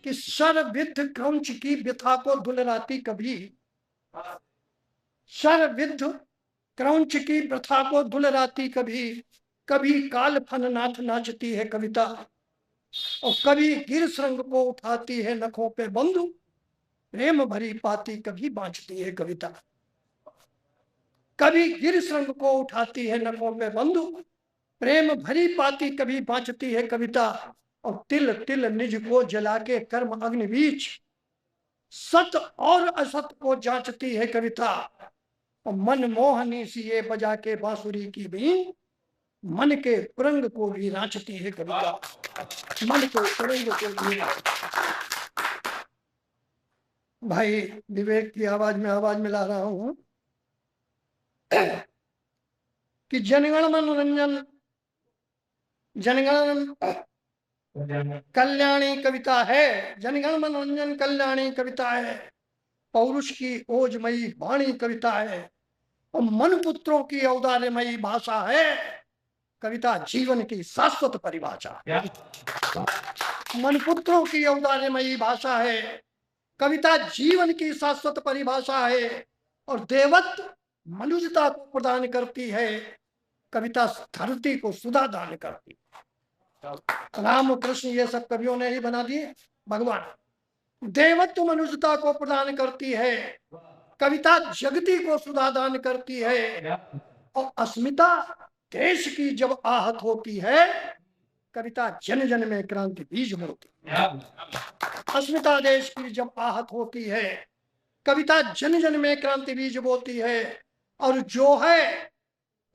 कि शरविद्ध क्रौंच की व्यथा को दुलराती कभी, शरविद्ध क्रौंच की व्यथा को दुलराती कभी, कभी काल फननाथ नाचती है कविता, और कभी गिर श्रृंग को उठाती है नखों पे बंधु, प्रेम भरी पाती कभी बांचती है कविता। कभी गिर श्रृंग को उठाती है नखों पे बंधु, प्रेम भरी पाती कभी बांचती है कविता, और तिल तिल निज को जला के कर्म अग्नि बीच, सत और असत को जांचती है कविता, और मन मोहनी सी ये बजा के बांसुरी की बीन, मन के कुरंग को भी नाचती है कविता, मन के कुरंग को भी। भाई विवेक की आवाज में आवाज मिला रहा हूं कि जनगण मनोरंजन, जनगण कल्याणी कविता है, जनगण मनोरंजन कल्याणी कविता है, पौरुष की ओजमयी वाणी कविता है, और मन पुत्रों की औदार्यमयी भाषा है, कविता जीवन की शाश्वत परिभाषा। मन पुत्रों की औदार्यमयी भाषा है, कविता जीवन की शाश्वत परिभाषा है, और देवत्व मनुष्यता को प्रदान करती है, कविता धरती को सुधा दान करती है। राम कृष्ण ये सब कवियों ने ही बना दिए भगवान। देवत्व मनुष्यता को प्रदान करती है, कविता जगती को सुधा दान करती है, और अस्मिता देश की जब आहत होती है, कविता जन जन में क्रांति बीज बोती है। अस्मिता देश की जब आहत होती है, कविता जन जन में क्रांति बीज बोती है, और जो है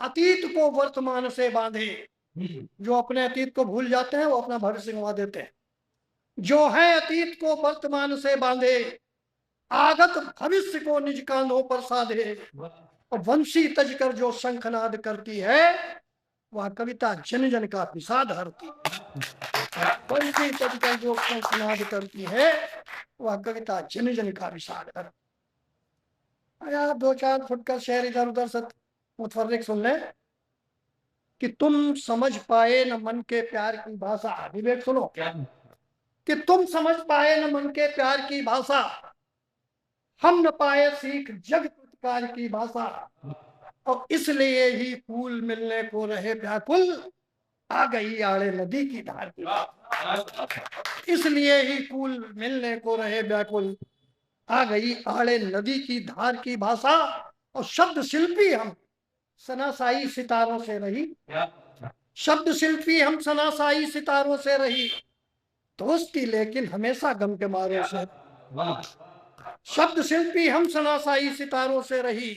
अतीत को वर्तमान से बांधे, जो अपने अतीत को भूल जाते हैं वो अपना भविष्य गंवा देते हैं, जो है अतीत को वर्तमान से बांधे, आगत भविष्य को निज कांधों पर साधे, और वंशी तज कर जो शंखनाद करती है, वह कविता जन जन का विषाद हरती है। वंशी तज कर जो शंखनाद करती है, वह कविता जन जन का विषाद हरती। यार 2-4 फुट का शेर इधर उधर से मुतफर्रिक सुन ले कि तुम समझ पाए न मन के प्यार की भाषा। विवेक सुनो कि तुम समझ पाए न मन के प्यार की भाषा, हम न पाए सीख जग प्रतिकार की भाषा, और इसलिए ही फूल मिलने को रहे व्याकुल, आ गई आड़े नदी की धार की। इसलिए ही फूल मिलने को रहे व्याकुल, आ गई आड़े नदी की धार की भाषा, और शब्द शिल्पी हम सनासाई सितारों से रही, शब्द शिल्पी हम सनासाई सितारों से रही, दोस्ती लेकिन हमेशा गम के मारों से। शब्द शिल्पी हम सनासाई सितारों से रही,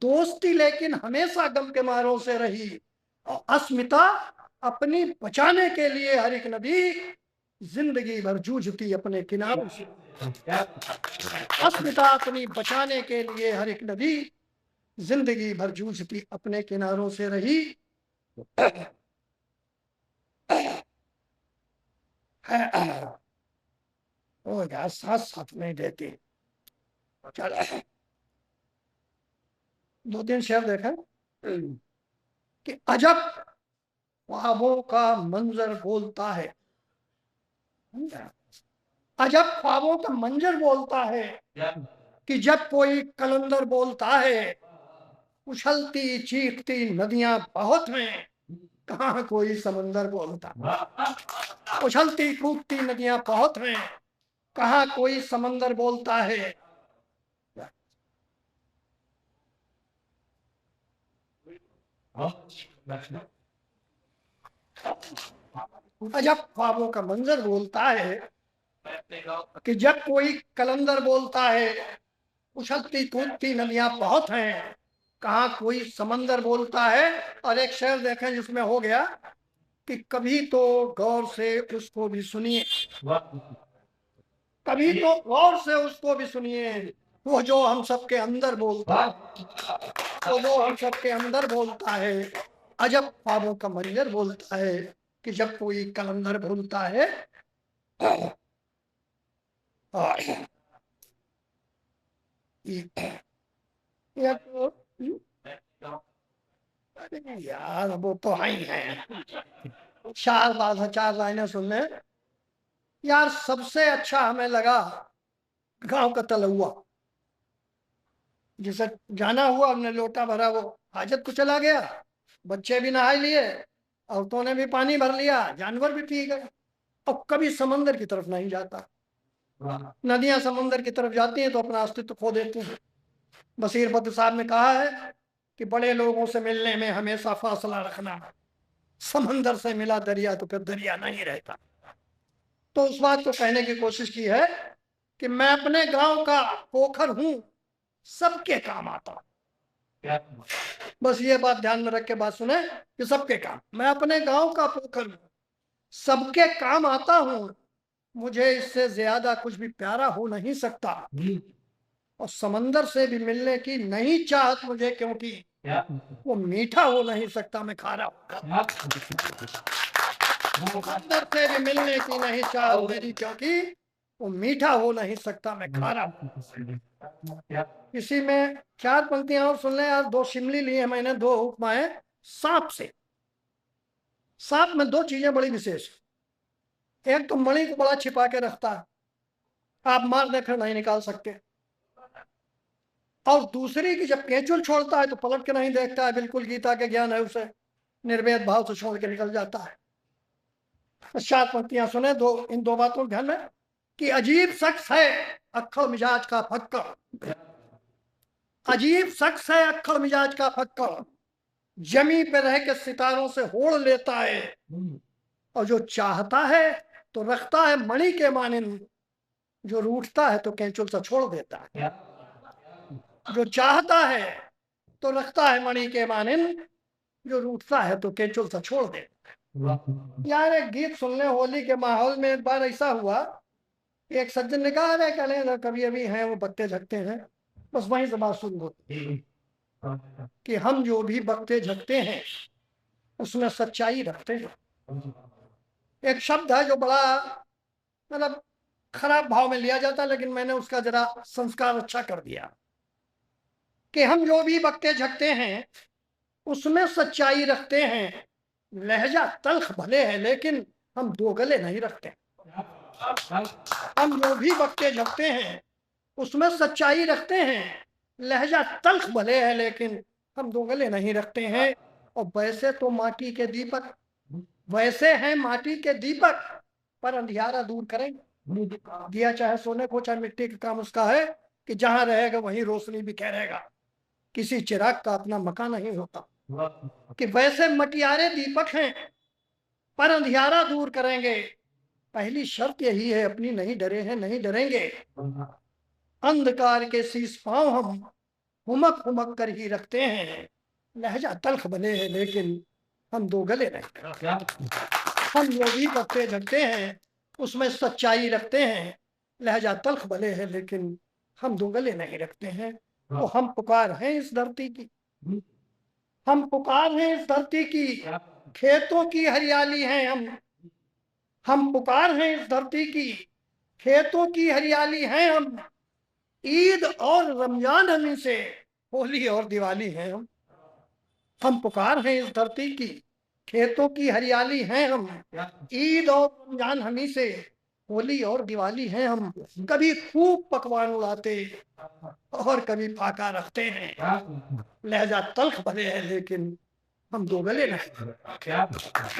दोस्ती लेकिन हमेशा गम के मारों से रही, और अस्मिता अपनी बचाने के लिए हर एक नदी जिंदगी भर जूझती अपने किनारों से। अस्मिता अपनी बचाने के लिए हर एक नदी जिंदगी भर जूझती अपने किनारों से रही। ओ यार साथ साथ नहीं देते। चल 2-3 शेर देखा कि अजब ख्वाबों का मंजर बोलता है, अजब ख्वाबों का मंजर बोलता है, कि जब कोई कलंदर बोलता है, उछलती चीखती नदियां बहुत हैं, कहाँ कोई समंदर बोलता। उछलती कूदती नदियां बहुत हैं, कहाँ कोई समंदर बोलता है। अजब ख्वाबों का मंजर बोलता है, कि जब कोई कलंदर बोलता है, उछलती कूदती नदियां बहुत हैं, कहाँ कोई समंदर बोलता है। और एक शेर देखें जिसमें हो गया कि कभी तो गौर से उसको भी सुनिए, कभी तो गौर से उसको भी सुनिए, वो जो हम सबके अंदर बोलता है, वो जो हम सबके अंदर बोलता है। अजब ख्वाबों का मंजर बोलता है, कि जब कोई कलंदर बोलता है। अरे यार वो तो ही है, 4 लाइनें सुन ले यार सबसे अच्छा हमें लगा गांव का तलुआ। जिसे जाना हुआ हमने लोटा भरा, वो हाजत को चला गया, बच्चे भी नहा लिए, औरतों ने भी पानी भर लिया, जानवर भी पी गए। और कभी समंदर की तरफ नहीं जाता। नदियां समंदर की तरफ जाती हैं तो अपना अस्तित्व खो देती हैं। बशीर बद्र साहब ने कहा है कि बड़े लोगों से मिलने में हमेशा फासला रखना, समंदर से मिला दरिया तो फिर दरिया नहीं रहता। तो उस बात को कहने की कोशिश की है कि मैं अपने गांव का पोखर हूं, सबके काम आता हूं। बस ये बात ध्यान में रख के बात सुने कि सबके काम, मैं अपने गांव का पोखर हूं, सबके काम आता हूं, मुझे इससे ज्यादा कुछ भी प्यारा हो नहीं सकता। और समंदर से भी मिलने की नहीं चाहत मुझे, क्योंकि वो मीठा हो नहीं सकता, मैं खारा हूं। समंदर से भी मिलने की नहीं चाहत मेरी, क्योंकि वो मीठा हो नहीं सकता, मैं खारा हूं। इसी में चार पंक्तियां और सुन लें यार। दो शिमली ली है मैंने, दो उपमाएं सांप से। सांप में दो चीजें बड़ी विशेष। एक तो मणि को बड़ा छिपा के रखता है, आप मार दे फिर नहीं निकाल सकते। और दूसरी की जब केंचुल छोड़ता है तो पलट के नहीं देखता है, बिल्कुल गीता के ज्ञान है उसे, निर्वेद भाव से छोड़ के निकल जाता है। चार पंक्तियां सुने, दो इन दो बातों ध्यान में कि अजीब शख्स है अक्खड़ मिजाज का फक्कर। अजीब शख्स है अक्खड़ मिजाज का फक्कर, जमी पे रह के सितारों से होड़ लेता है। और जो चाहता है तो रखता है मणि के मानिंद, जो रूठता है तो केंचुल से छोड़ देता है। जो चाहता है तो रखता है मणि के मानिंद, जो रूठता है तो केंचुल से छोड़ देता है। यार एक गीत सुन ले, होली के माहौल में एक बार ऐसा हुआ, एक सज्जन ने कहा अरे कहने कभी अभी हैं वो बकते झकते हैं, बस वहीं से बात शुरू होती कि हम जो भी बकते झकते हैं उसमें सच्चाई रखते हैं। एक शब्द है जो बड़ा मतलब खराब भाव में लिया जाता, लेकिन मैंने उसका जरा संस्कार अच्छा कर दिया कि हम जो भी बकते झकते हैं उसमें सच्चाई रखते हैं। लहजा तल्ख भले है लेकिन हम दो गले नहीं रखते। हम जो भी बकते झकते हैं उसमें सच्चाई रखते हैं, लहजा तल्ख भले है लेकिन हम दो गले नहीं रखते हैं। और वैसे तो माटी के दीपक, वैसे हैं माटी के दीपक, पर अंधियारा दूर करेंगे। दिया चाहे सोने को चाहे मिट्टी का काम उसका है कि जहां रहेगा वहीं रोशनी बिखेरेगा, किसी चिराग का अपना मकान नहीं होता। कि वैसे मटियारे दीपक हैं पर अंधियारा दूर करेंगे। पहली शर्त यही है अपनी नहीं डरे हैं नहीं डरेंगे। अंधकार के शीश पांव हम हुमक हुमक कर ही रखते हैं। लहजा तल्ख बने हैं लेकिन हम दो गले नहीं। हम जो भी बकते झकते हैं उसमें सच्चाई रखते हैं, लहजा तल्ख भले है लेकिन हम दो गले नहीं रखते हैं। तो हम पुकार हैं इस धरती की, हम पुकार हैं इस धरती की, खेतों की हरियाली हैं हम पुकार हैं इस धरती की, खेतों की हरियाली हैं हम। ईद और रमजान हमी से, होली और दिवाली हैं हम पुकार हैं इस धरती की, खेतों की हरियाली हैं हम। ईद और रमजान हमी से, होली और दिवाली हैं हम। कभी खूब पकवान उड़ाते और कभी फाका रखते हैं। लहजा तल्ख भले है लेकिन हम दो गले नहीं,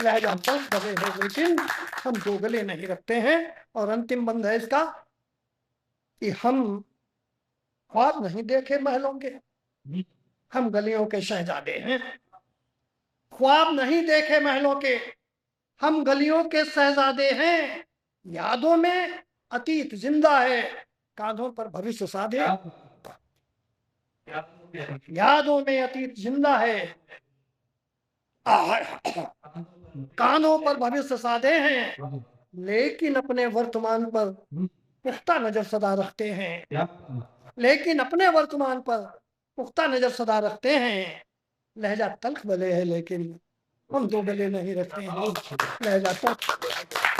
लहजा तल्ख भले है लेकिन हम दो गले नहीं रखते हैं। और अंतिम बंद है इसका कि हम ख्वाब नहीं देखे महलों के, हम गलियों के शहजादे हैं। ख्वाब नहीं देखे महलों के, हम गलियों के शहजादे हैं। यादों में अतीत जिंदा है, कांधों पर भविष्य साधे। यादों में अतीत जिंदा है, कानों पर भविष्य साधे हैं, लेकिन अपने वर्तमान पर पुख्ता नजर सदा रखते हैं। लेकिन अपने वर्तमान पर पुख्ता नजर सदा रखते हैं। लहजा तल्ख भले है लेकिन हम दो गले नहीं रखते हैं। लहजा तल्ख